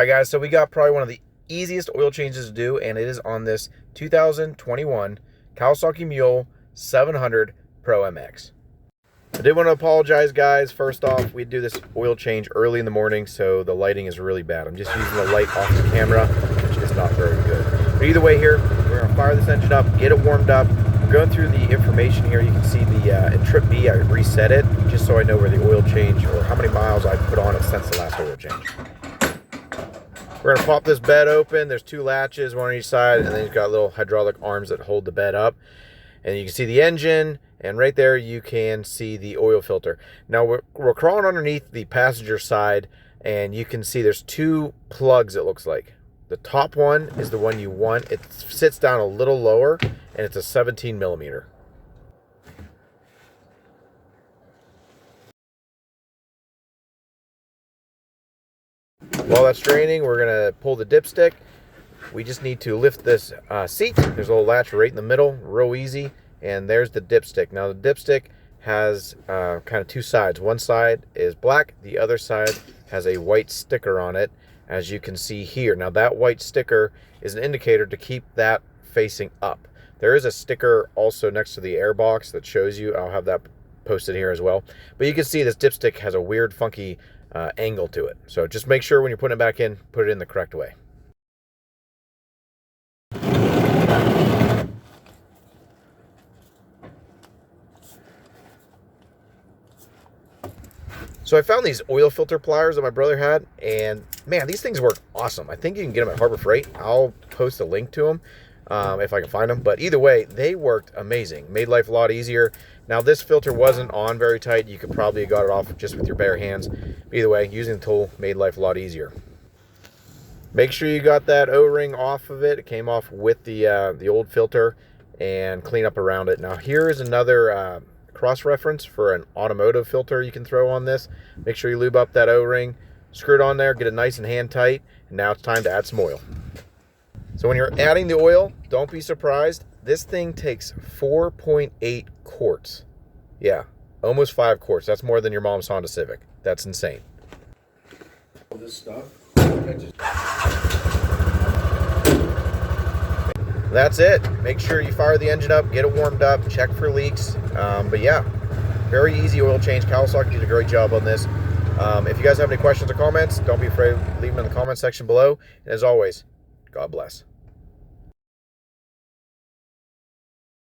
Alright guys, so we got probably one of the easiest oil changes to do, and it is on this 2021 Kawasaki Mule 700 Pro MX. I did want to apologize guys. First off, we do this oil change early in the morning, so the lighting is really bad. I'm just using the light off the camera, which is not very good. But either way here, we're going to fire this engine up, get it warmed up. I'm going through the information here. You can see the in trip B, I reset it, just so I know where the oil change or how many miles I put on it since the last oil change. We're going to pop this bed open. There's two latches, one on each side, and then you've got little hydraulic arms that hold the bed up. And you can see the engine, and right there you can see the oil filter. Now we're crawling underneath the passenger side, and you can see there's two plugs, it looks like. The top one is the one you want. It sits down a little lower, and it's a 17 millimeter. While that's draining, we're going to pull the dipstick. We just need to lift this seat. There's a little latch right in the middle, real easy. And there's the dipstick. Now the dipstick has kind of two sides. One side is black, the other side has a white sticker on it, as you can see here. Now that white sticker is an indicator to keep that facing up. There is a sticker also next to the air box that shows you. I'll have that posted here as well. But you can see this dipstick has a weird, funky angle to it. So just make sure when you're putting it back in, put it in the correct way. So I found these oil filter pliers that my brother had, and man, these things work awesome. I think you can get them at Harbor Freight. I'll post a link to them if I can find them. But either way, they worked amazing. Made life a lot easier. Now this filter wasn't on very tight. You could probably have got it off just with your bare hands. Either way, using the tool made life a lot easier. Make sure you got that O-ring off of it. It came off with the old filter, and clean up around it. Now here is another cross-reference for an automotive filter you can throw on this. Make sure you lube up that O-ring, screw it on there, get it nice and hand tight, and now it's time to add some oil. So when you're adding the oil, don't be surprised. This thing takes 4.8 quarts. Yeah, almost 5 quarts. That's more than your mom's Honda Civic. That's insane. All this stuff. That's it. Make sure you fire the engine up, get it warmed up, check for leaks. But yeah, very easy oil change. Kawasaki did a great job on this. If you guys have any questions or comments, don't be afraid to leave them in the comment section below. And as always, God bless.